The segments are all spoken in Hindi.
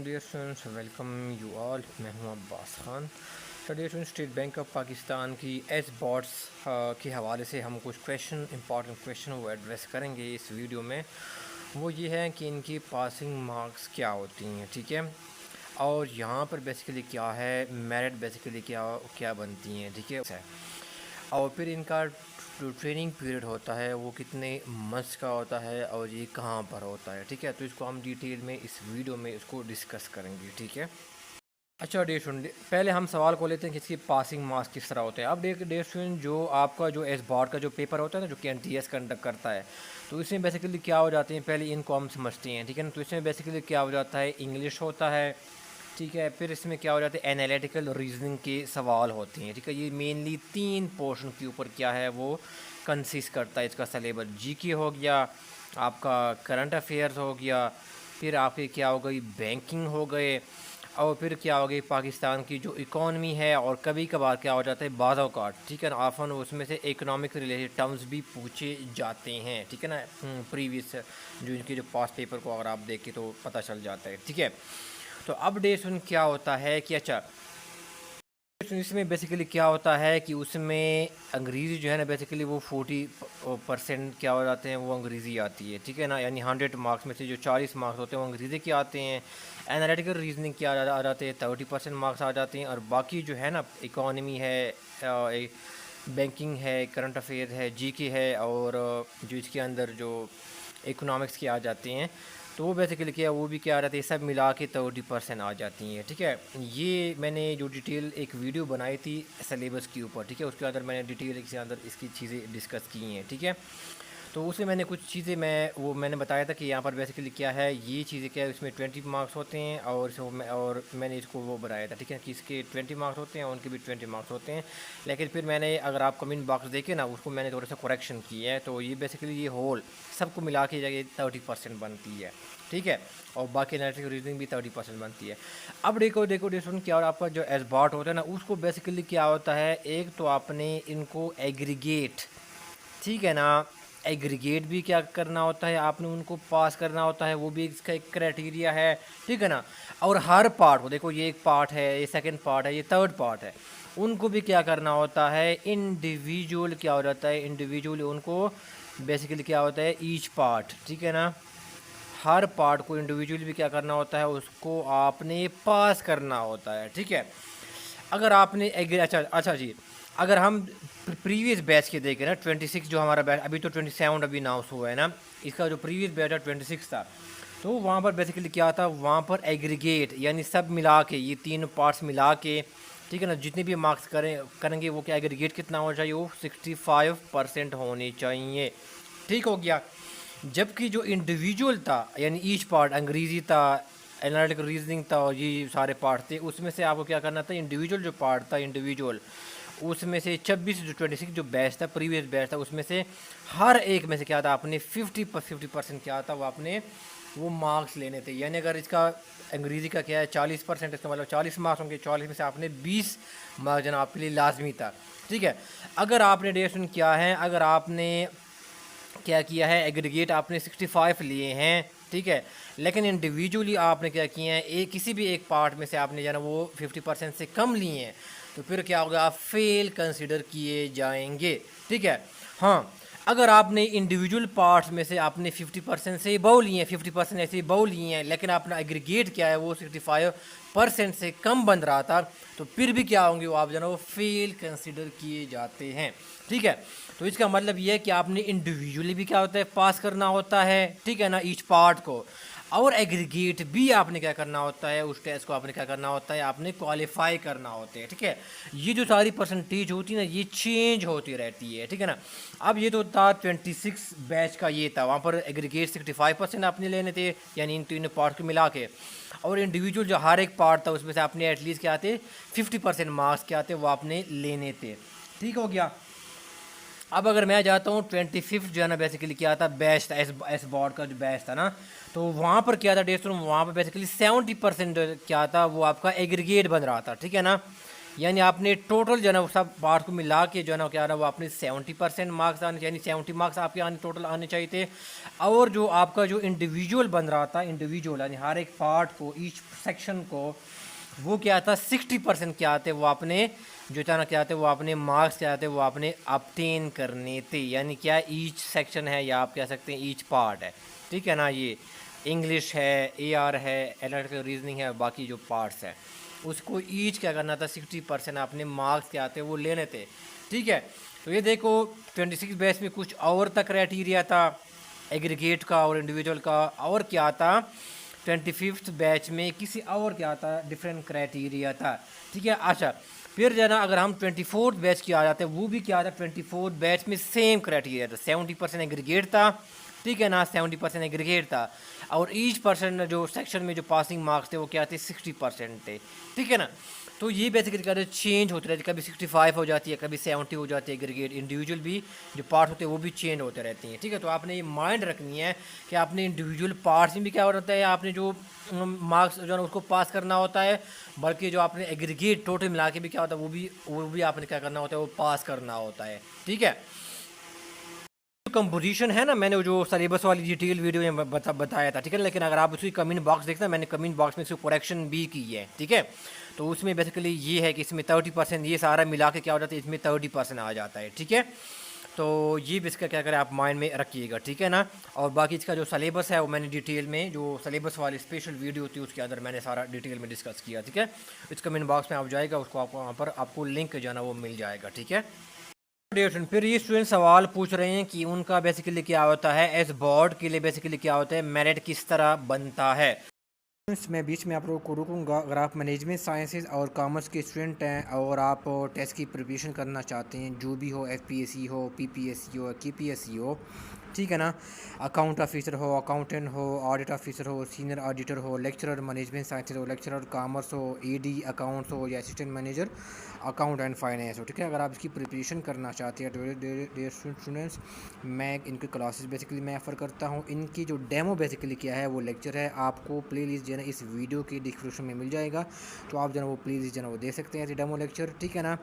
Dear students, welcome you all. मैं हूं अब्बास खान। तो dear students, state bank of Pakistan की एस बॉट्स के हवाले से हम कुछ क्वेश्चन, इंपॉर्टेंट क्वेश्चन वो एड्रेस करेंगे इस वीडियो में। वो ये है कि इनकी पासिंग मार्क्स क्या होती हैं, ठीक है, और यहाँ पर बेसिकली क्या है, मेरिट बेसिकली क्या क्या बनती हैं, ठीक है। और फिर इनका जो ट्रेनिंग पीरियड होता है वो कितने मंथ्स का होता है और ये कहाँ पर होता है, ठीक है। तो इसको हम डिटेल में इस वीडियो में इसको डिस्कस करेंगे, ठीक है। अच्छा डे स्टूडेंट, पहले हम सवाल को लेते हैं कि इसकी पासिंग मार्क्स किस तरह होते हैं। अब डे स्टूडेंट, जो आपका जो एस बॉर्ड का जो पेपर होता है ना, जो कि NTS कंडक्ट करता है, तो इसमें बेसिकली क्या हो जाते हैं, पहले इनको हम समझते हैं, ठीक है ना। तो इसमें बेसिकली क्या हो जाता है, इंग्लिश होता है, ठीक है। फिर इसमें क्या हो जाता है, एनालिटिकल रीजनिंग के सवाल होते हैं, ठीक है। ये मेनली 3 पोर्शन के ऊपर क्या है वो कंसिस्ट करता है इसका सिलेबस। GK हो गया, आपका करंट अफेयर्स हो गया, फिर आपके क्या हो गई, बैंकिंग हो गए, और फिर क्या हो गई पाकिस्तान की जो इकॉनमी है, और कभी कभार क्या हो जाता है बाज़ औक़ात, ठीक है ना, आफन उसमें से इकोनॉमिक रिलेटेड टर्म्स भी पूछे जाते हैं, ठीक है ना। प्रीवियस जो इनके जो पास पेपर को अगर आप देखें तो पता चल जाता है, ठीक है। तो अपडेशन क्या होता है कि अच्छा, इसमें बेसिकली क्या होता है कि उसमें अंग्रेज़ी जो है ना, बेसिकली वो 40% क्या हो जाते हैं, वो अंग्रेज़ी आती है, ठीक है ना। यानी 100 मार्क्स में से जो 40 मार्क्स होते हैं वो अंग्रेज़ी के आते हैं। एनालिटिकल रीजनिंग क्या आ जाते हैं, 30% मार्क्स आ जाते हैं। और बाकी जो है ना, इकॉनमी है, बैंकिंग है, करंट अफेयर है, GK है, और जो इसके अंदर जो इकोनॉमिक्स के आ जाते हैं, तो वो बेसिकली क्या वो भी क्या आ जाती है, सब मिला के 30% आ जाती हैं, ठीक है। ये मैंने जो डिटेल एक वीडियो बनाई थी सिलेबस के ऊपर, ठीक है, उसके अंदर मैंने डिटेल इसके अंदर इसकी चीज़ें डिस्कस की हैं, ठीक है। तो उसमें मैंने कुछ चीज़ें मैंने बताया था कि यहाँ पर बेसिकली क्या है, ये चीज़ें क्या है, इसमें 20 मार्क्स होते हैं, और मैंने इसको वो बनाया था, ठीक है, कि इसके 20 मार्क्स होते हैं, उनके भी 20 मार्क्स होते हैं। लेकिन फिर मैंने, अगर आप कमेंट बॉक्स देखें ना, उसको मैंने थोड़ा सा करेक्शन किया है, तो ये बेसिकली ये होल सबको मिला के जाके 30% बनती है, ठीक है। और बाकी एनालिटिकल रीजनिंग भी 30% बनती है। अब देखो क्या, और आपका जो एसबॉट होता है ना, उसको बेसिकली क्या होता है, एक तो आपने इनको एग्रीगेट, ठीक है ना, एग्रीगेट भी क्या करना होता है, आपने उनको पास करना होता है, वो भी इसका एक क्राइटेरिया है, ठीक है ना। और हर पार्ट को देखो, ये एक पार्ट है, ये सेकंड पार्ट है, ये थर्ड पार्ट है, उनको भी क्या करना होता है, इंडिविजुअल क्या हो जाता है, इंडिविजुअल उनको बेसिकली क्या होता है, ईच पार्ट, ठीक है ना, हर पार्ट को इंडिविजुअली भी क्या करना होता है, उसको आपने पास करना होता है, ठीक है। अगर आपने अच्छा जी, अगर हम प्रीवियस बैच के देखें ना, 26 जो हमारा बैच, अभी तो 27 अभी अनाउंस हुआ है ना, इसका जो प्रीवियस बैच है 26 था, तो वहाँ पर बेसिकली क्या था, वहाँ पर एग्रीगेट यानी सब मिला के, ये 3 पार्ट्स मिला के, ठीक है ना, जितने भी मार्क्स करेंगे वो क्या, एग्रीगेट कितना होना चाहिए, वो 65% होने चाहिए, ठीक हो गया। जबकि जो इंडिविजुअल था, यानी ईच पार्ट, अंग्रेज़ी था, एनालिटिकल रीजनिंग था, और ये सारे पार्ट थे, उसमें से आपको क्या करना था, इंडिविजुअल जो पार्ट था, इंडिविजुअल उसमें से 26 जो 26 जो बैच था, प्रीवियस बैच था, उसमें से हर एक में से क्या था, आपने 50% क्या था, वो आपने वो मार्क्स लेने थे। यानी अगर इसका अंग्रेज़ी का क्या है 40%, इसका मतलब 40 मार्क्स होंगे, 40 में से आपने 20 मार्क्स देना आपके लिए लाजमी था, ठीक है। अगर आपने डेशन किया है, अगर आपने क्या किया है, एग्रीगेट आपने 65 लिए हैं, ठीक है, लेकिन इंडिविजुअली आपने क्या किए हैं, एक किसी भी एक पार्ट में से आपने जो है ना वो 50% से कम लिए हैं, तो फिर क्या होगा, आप फेल कंसिडर किए जाएंगे, ठीक है। हाँ, अगर आपने इंडिविजुअल पार्ट्स में से आपने 50% से बहु लिए हैं, 50% ऐसे बहु लिए हैं, लेकिन अपना एग्रीगेट क्या है वो 65% से कम बन रहा था, तो फिर भी क्या होंगे, वो आप जो है ना वो फेल कंसिडर किए जाते हैं, ठीक है। तो इसका मतलब ये है कि आपने इंडिविजुअली भी क्या होता है, पास करना होता है, ठीक है ना, ईच पार्ट को, और एग्रीगेट भी आपने क्या करना होता है, उस टेस्ट को आपने क्या करना होता है, आपने क्वालिफाई करना होता है, ठीक है। ये जो सारी परसेंटेज होती है ना, ये चेंज होती रहती है, ठीक है ना। अब ये तो था 26 बैच का, ये था, वहाँ पर एग्रीगेट 65% आपने लेने थे, यानी इन तीनों पार्ट को मिला के, और इंडिविजुअल जो हर एक पार्ट था उसमें से आपने एटलीस्ट क्या आते 50% मार्क्स क्या आते वो आपने लेने थे, ठीक हो गया। अब अगर मैं जाता हूँ 25 जो है ना, बेसिकली क्या था, बैच था, एस बोर्ड का जो बैच था ना, तो वहाँ पर क्या था डेस्ट, वहाँ पर बेसिकली 70% क्या था, वो आपका एग्रीगेट बन रहा था, ठीक है ना। यानी आपने टोटल जो है ना सब पार्ट को मिला के जो है ना क्या ना वो आपने 70% मार्क्स आने, यानी 70 मार्क्स आपके आने टोटल आने चाहिए थे। और जो आपका जो इंडिविजुअल बन रहा था, इंडिविजुअल यानी हर एक पार्ट को, ईच सेक्शन को, वो क्या था 60% क्या आते वो आपने जो था ना क्या आते वो आपने मार्क्स क्या आते वो आपने अपटेन करने थे। यानी क्या ईच सेक्शन है या आप कह सकते हैं ईच पार्ट है, ठीक है ना। ये इंग्लिश है, AR है, एनालिटिकल रीजनिंग है, बाकी जो पार्ट्स है उसको ईच क्या करना था 60% अपने मार्क्स क्या आते वो लेने थे, ठीक है। तो ये देखो 26 बैच में कुछ और तक क्राइटेरिया था एग्रीगेट का और इंडिविजुअल का, और क्या था 25th बैच में किसी और क्या था डिफरेंट क्राइटेरिया था, ठीक है। अच्छा फिर जो ना अगर हम 24th बैच की आ जाते हैं, वो भी क्या था 24th बैच में सेम क्राइटेरिया था, 70% एग्रीगेट था, ठीक है ना, 70% एग्रीगेट था। और ईच परसेंट जो सेक्शन में जो पासिंग मार्क्स थे वो क्या थे 60% थे, ठीक है ना। तो ये बेसिकली क्या चेंज होते रहते, कभी 65 हो जाती है, कभी 70 हो जाती है एग्रीगेट, इंडिविजुअल भी जो पार्ट होते हैं वो भी चेंज होते रहती हैं, ठीक है। तो आपने ये माइंड रखनी है कि आपने इंडिविजुअल पार्ट्स में भी क्या होता है, आपने जो मार्क्स जो है उसको पास करना होता है, बल्कि जो आपने एग्रीगेट टोटल मिला के भी क्या होता है वो भी आपने क्या करना होता है वो पास करना होता है, ठीक है। कंपोजिशन है ना, मैंने जो सिलेबस वाली डिटेल वीडियो में बताया था, ठीक है। लेकिन अगर आप उसकी कमेंट बॉक्स देखना, मैंने कमेंट बॉक्स में इसको करेक्शन भी की है, ठीक है। तो उसमें बेसिकली ये है कि इसमें 30% ये सारा मिला के क्या हो जाता है, इसमें 30% आ जाता है, ठीक है। तो ये भी इसका क्या करें आप माइंड में रखिएगा, ठीक है ना। और बाकी इसका जो सिलेबस है वो मैंने डिटेल में जो सिलेबस वाली स्पेशल वीडियो थी उसके अंदर मैंने सारा डिटेल में डिस्कस किया, ठीक है। इस कमेंट बॉक्स में आप जाएगा उसको आपको वहाँ पर आपको लिंक जो है ना वो मिल जाएगा, ठीक है। फिर ये स्टूडेंट सवाल पूछ रहे हैं कि उनका बेसिकली क्या होता है, एस बोर्ड के लिए बेसिकली क्या होता है, मेरिट किस तरह बनता है। मैं बीच में आप लोगों को रुकूंगा। अगर आप मैनेजमेंट साइंसेज और कॉमर्स के स्टूडेंट हैं और आप टेस्ट की प्रिपरेशन करना चाहते हैं, जो भी हो, FPSC हो, PPSC हो, KPSC हो, ठीक है ना, अकाउंट ऑफिसर हो, अकाउंटेंट हो, ऑडिट ऑफिसर हो, सीनियर ऑडिटर हो, लेक्चरर मैनेजमेंट साइंसेज हो, लेक्चरर कॉमर्स हो, AD अकाउंट्स हो, या assistant manager account and finance हो, ठीक है। अगर आप इसकी प्रिपरेशन करना चाहते हैं डियर स्टूडेंट्स, मैं इनकी क्लासेस बेसिकली मैं ऑफ़र करता हूँ। इनकी जो डेमो बेसिकली क्या है वो लेक्चर है, आपको प्लेलिस्ट जो है ना इस वीडियो की डिस्क्रिप्शन में मिल जाएगा, तो आप जो है वो प्लेलिस्ट जो है वो दे सकते हैं डेमो लेक्चर, ठीक है ना।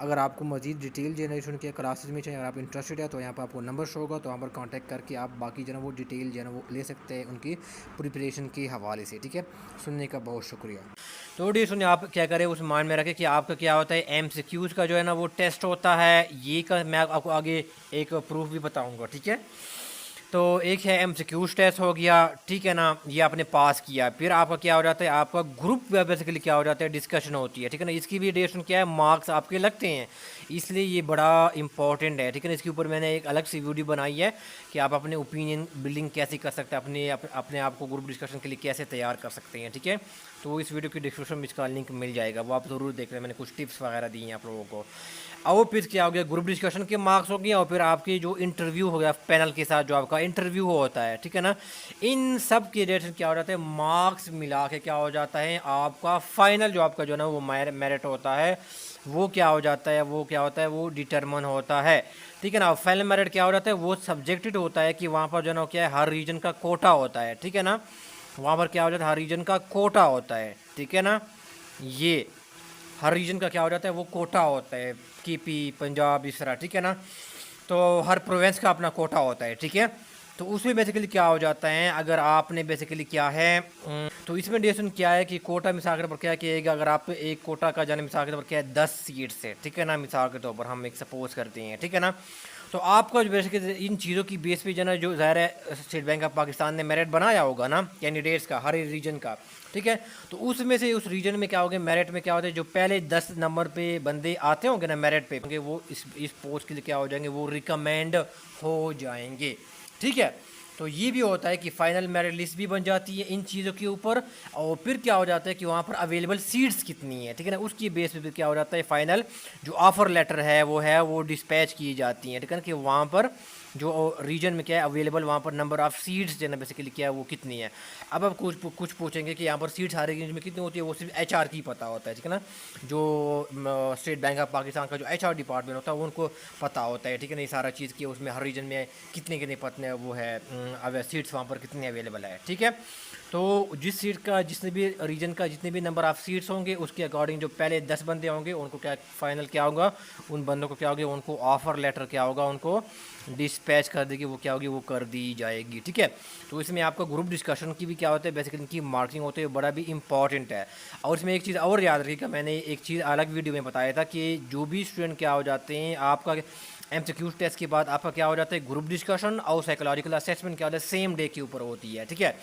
अगर आपको मजीद डिटेल जनरेशन के क्लासेस में चाहिए, अगर आप इंटरेस्टेड है तो यहाँ पर आपको नंबर शो होगा, तो वहाँ पर कॉन्टैक्ट करके आप बाकी जो है वो डिटेल जो है वो ले सकते हैं उनकी प्रिपरेशन के हवाले से, ठीक है। सुनने का बहुत शुक्रिया। तो डी सुनिए, आप क्या करें उस माइंड में रखें कि आपका क्या होता है MCQs का जो है ना वो टेस्ट होता है, ये का मैं आपको आगे एक प्रूफ भी बताऊँगा, ठीक है। तो एक है MCQs टेस्ट हो गया, ठीक है ना, ये आपने पास किया, फिर आपका क्या हो जाता है, आपका ग्रुप बेसिकली क्या हो जाता है, डिस्कशन होती है, ठीक है ना। इसकी भी ड्यूरेशन क्या है, मार्क्स आपके लगते हैं, इसलिए ये बड़ा इंपॉर्टेंट है, ठीक है ना। इसके ऊपर मैंने एक अलग सी वीडियो बनाई है कि आप अपने ओपिनियन बिल्डिंग कैसे कर सकते हैं, अपने आप को ग्रुप डिस्कशन के लिए कैसे तैयार कर सकते हैं, ठीक है। तो इस वीडियो की डिस्क्रिप्शन में इसका लिंक मिल जाएगा, वो आप ज़रूर देख रहे हैं, मैंने कुछ टिप्स वगैरह दी हैं आप लोगों को। और फिर क्या हो गया, ग्रुप डिस्कशन के मार्क्स हो गया, और फिर आपकी जो इंटरव्यू हो गया पैनल के साथ जो आपका इंटरव्यू होता है, ठीक है ना। इन सब के रिलेटेड क्या हो जाता है, मार्क्स मिला के क्या हो जाता है, आपका फाइनल जो आपका जो है ना वो मेरिट होता है वो क्या हो जाता है, वो क्या होता है, वो डिटरमन होता है, ठीक है ना। फाइनल मेरिट क्या हो जाता है, वो सब्जेक्टेड होता है कि वहाँ पर जो है ना क्या है, हर रीजन का कोटा होता है, ठीक है ना। वहाँ पर क्या हो जाता है, हर रीजन का कोटा होता है, ठीक है ना। ये हर रीजन का क्या हो जाता है, वो कोटा होता है, KP पंजाब इस तरह, ठीक है ना। तो हर प्रोविंस का अपना कोटा होता है, ठीक है। तो उसमें बेसिकली क्या हो जाता है, अगर आपने बेसिकली क्या है तो इसमें डिसीजन क्या है कि कोटा मिसाल के तौर पर क्या किएगा, अगर आप एक कोटा का जाने मिसाल के तौर पर क्या है 10 सीट से, ठीक है ना, मिसाल के तौर पर हम एक सपोज करते हैं, ठीक है ना। तो आपका जो बेसिकली इन चीज़ों की बेस पे जो है जो ज़ाहिर है स्टेट बैंक ऑफ पाकिस्तान ने मेरिट बनाया होगा ना कैंडिडेट्स का हर रीजन का, ठीक है। तो उसमें से उस रीजन में क्या होगा, मेरिट में क्या होता है, जो पहले 10 नंबर पे बंदे आते होंगे ना मेरिट पे, क्योंकि वो इस पोस्ट के लिए क्या हो जाएंगे, वो रिकमेंड हो जाएंगे, ठीक है। तो ये भी होता है कि फाइनल मेरिट लिस्ट भी बन जाती है इन चीज़ों के ऊपर, और फिर क्या हो जाता है कि वहाँ पर अवेलेबल सीट्स कितनी है, ठीक है ना, उसकी बेस पे फिर क्या हो जाता है, फाइनल जो ऑफ़र लेटर है वो डिस्पैच की जाती हैं, ठीक है ना, कि वहाँ पर जो रीजन में क्या है अवेलेबल, वहाँ पर नंबर ऑफ़ सीट्स जो है ना बेसिकली क्या है वो कितनी है। अब आप कुछ पूछेंगे कि यहाँ पर सीट्स हर रेंज में कितनी होती है, वो सिर्फ HR की पता होता है, ठीक है ना। जो स्टेट बैंक ऑफ पाकिस्तान का जो HR डिपार्टमेंट होता है वो उनको पता होता है, ठीक है ना, ये सारा चीज़ की उसमें हर रीजन में कितने कितने पतने वो है अब सीट्स वहाँ पर कितने अवेलेबल है, ठीक है। तो जिस सीट का जितने भी रीजन का जितने भी नंबर ऑफ सीट्स होंगे उसके अकॉर्डिंग जो पहले 10 बंदे होंगे उनको क्या फाइनल क्या होगा, उन बंदों को क्या होगा, उनको ऑफ़र लेटर क्या होगा, उनको डिस्पैच कर देगी, वो क्या होगी, वो कर दी जाएगी। ठीक है, तो इसमें आपका ग्रुप डिस्कशन की भी क्या होता है, बेसिकली इनकी मार्किंग होती है, बड़ा भी इंपॉर्टेंट है। और इसमें एक चीज़ और याद रखिएगा, मैंने एक चीज़ अलग वीडियो में बताया था कि जो भी स्टूडेंट क्या हो जाते हैं, आपका MCQ टेस्ट के बाद आपका क्या हो जाता है, ग्रुप डिस्कशन और साइकोलॉजिकल असेसमेंट क्या होता है, सेम डे के ऊपर होती है। ठीक है,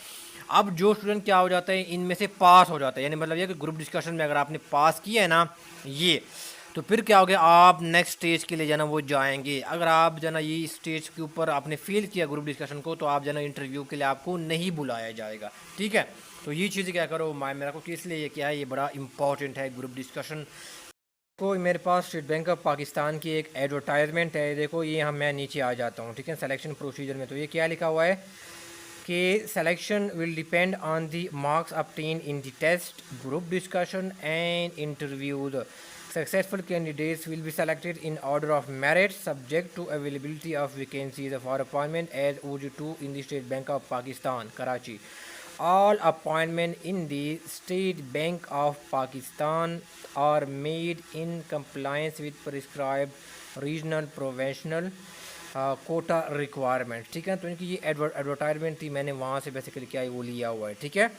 अब जो स्टूडेंट क्या हो जाता है, इनमें से पास हो जाता है, यानी मतलब ये कि ग्रुप डिस्कशन में अगर आपने पास किया है ना ये, तो फिर क्या हो गया, आप नेक्स्ट स्टेज के लिए जाना वो जाएंगे। अगर आप जाना ये स्टेज के ऊपर आपने फेल किया ग्रुप डिस्कशन को, तो आप जाना इंटरव्यू के लिए आपको नहीं बुलाया जाएगा। ठीक है, तो ये चीज़ें क्या करो माइंड में रखो कि इसलिए ये क्या है, ये बड़ा इंपॉर्टेंट है ग्रुप डिस्कशन। तो मेरे पास स्टेट बैंक ऑफ पाकिस्तान की एक एडवर्टाइजमेंट है, देखो ये मैं नीचे आ जाता हूँ। ठीक है, सिलेक्शन प्रोसीजर में तो ये क्या लिखा हुआ है कि selection will depend on the marks obtained in the test, group discussion and interview. The successful candidates will be selected in order of merit subject to availability of vacancies for appointment as OG2 in the State Bank of Pakistan, Karachi. All appointments in the State Bank of Pakistan are made in compliance with prescribed regional professional quota requirement. ठीक है, तो इनकी ये एडवर्टाइजमेंट थी, मैंने वहाँ से बेसिकली क्या है वो लिया हुआ है। ठीक है,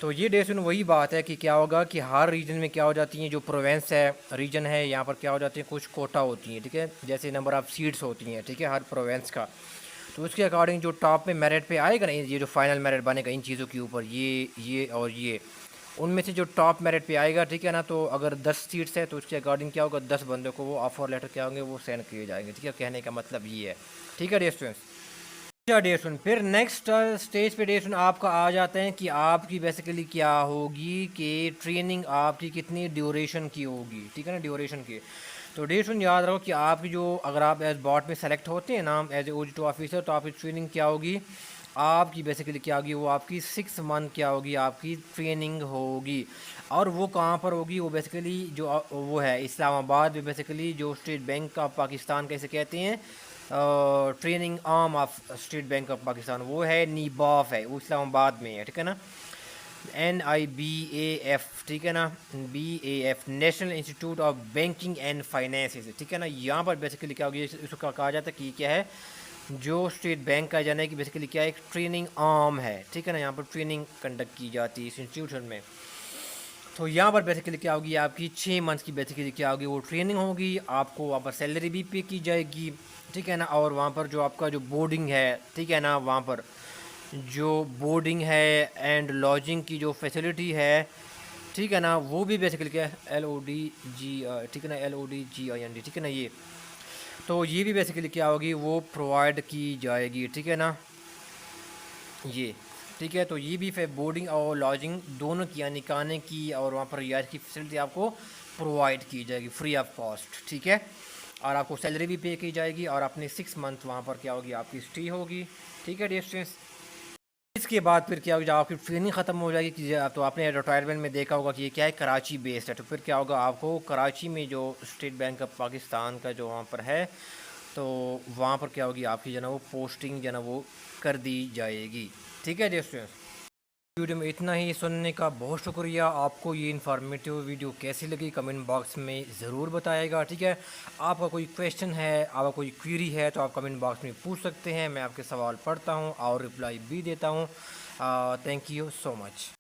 तो ये डेसन वही बात है कि क्या होगा कि हर रीजन में क्या हो जाती हैं, जो प्रोवेंस है रीजन है यहाँ पर क्या हो जाती है, कुछ कोटा होती हैं। ठीक है, जैसे नंबर ऑफ़ सीट्स होती हैं। ठीक है, हर प्रोवेंस का, तो उसके अकॉर्डिंग जो टॉप में मेरिट पे आएगा ना, ये जो फाइनल मेरिट बनेगा इन चीज़ों के ऊपर, ये और ये, उनमें से जो टॉप मेरिट पे आएगा, ठीक है ना, तो अगर 10 सीट्स है तो उसके अकॉर्डिंग क्या होगा, 10 बंदों को वो ऑफर लेटर क्या होंगे, वो सेंड किए जाएंगे। ठीक है, कहने का मतलब ये है। ठीक है डियर स्टूडेंट्स, अच्छा डियर स्टूडेंट, फिर नेक्स्ट स्टेज पे डियर स्टूडेंट आपका आ जाते हैं कि आपकी बेसिकली क्या होगी कि ट्रेनिंग आपकी कितनी ड्यूरेशन की होगी। ठीक है ना, ड्यूरेशन की। तो डियर स्टूडेंट याद रखो कि आपकी जो, अगर आप एज बॉट में सेलेक्ट होते हैं ना एज ए OG2 ऑफिसर, तो आपकी ट्रेनिंग क्या होगी, आपकी बेसिकली क्या होगी, वो आपकी 6 मंथ क्या होगी, आपकी ट्रेनिंग होगी। और वो कहाँ पर होगी, वो बेसिकली जो वो है इस्लामाबाद में, बेसिकली जो स्टेट बैंक ऑफ पाकिस्तान कैसे कहते हैं, training arm of state bank of Pakistan, वो है नीबाफ है, वो इस्लामाबाद में है। ठीक है ना, NIBAF। ठीक है ना, BAF, national institute of banking and finance. ठीक है ना, यहाँ पर बेसिकली क्या होगी, इसको कहा जाता है कि क्या है, जो स्टेट बैंक का जाना है कि बेसिकली क्या है, एक ट्रेनिंग आर्म है। ठीक है ना, यहाँ पर ट्रेनिंग कंडक्ट की जाती है इस इंस्टीट्यूशन में। तो यहाँ पर बेसिकली क्या होगी, आपकी 6 मंथ्स की बेसिकली क्या होगी, वो ट्रेनिंग होगी, आपको वहाँ पर सैलरी भी पे की जाएगी। ठीक है ना, और वहाँ पर जो आपका जो बोर्डिंग है, ठीक है ना, वहाँ पर जो बोर्डिंग है एंड लॉजिंग की जो फैसिलिटी है, ठीक है ना, वो भी बेसिकली क्या है, LODG। ठीक है ना, LODGIND। ठीक है ना, ये तो ये भी बेसिकली क्या होगी, वो प्रोवाइड की जाएगी। ठीक है ना, ये ठीक है, तो ये भी फिर बोर्डिंग और लॉजिंग दोनों की, यानी खाने की और वहाँ पर रिहाइश की फैसिलिटी आपको प्रोवाइड की जाएगी फ्री ऑफ कॉस्ट। ठीक है, और आपको सैलरी भी पे की जाएगी, और अपने 6 मंथ वहाँ पर क्या होगी, आपकी स्टे होगी। ठीक है डियर स्टूडेंट्स, इसके बाद फिर क्या होगा, जब आपकी ट्रेनिंग ख़त्म हो जाएगी कि तो आपने रिटायरमेंट में देखा होगा कि ये क्या है, कराची बेस्ड है, तो फिर क्या होगा, आपको कराची में जो स्टेट बैंक ऑफ पाकिस्तान का जो वहाँ पर है, तो वहाँ पर क्या होगी, आपकी जो ना वो पोस्टिंग जो ना वो कर दी जाएगी। ठीक है डियर स्टूडेंट्स, वीडियो में इतना ही, सुनने का बहुत शुक्रिया। आपको ये इन्फॉर्मेटिव वीडियो कैसी लगी कमेंट बॉक्स में ज़रूर बताएगा। ठीक है, आपका कोई क्वेश्चन है, आपका कोई क्वेरी है, तो आप कमेंट बॉक्स में पूछ सकते हैं, मैं आपके सवाल पढ़ता हूँ और रिप्लाई भी देता हूँ। Thank you so much.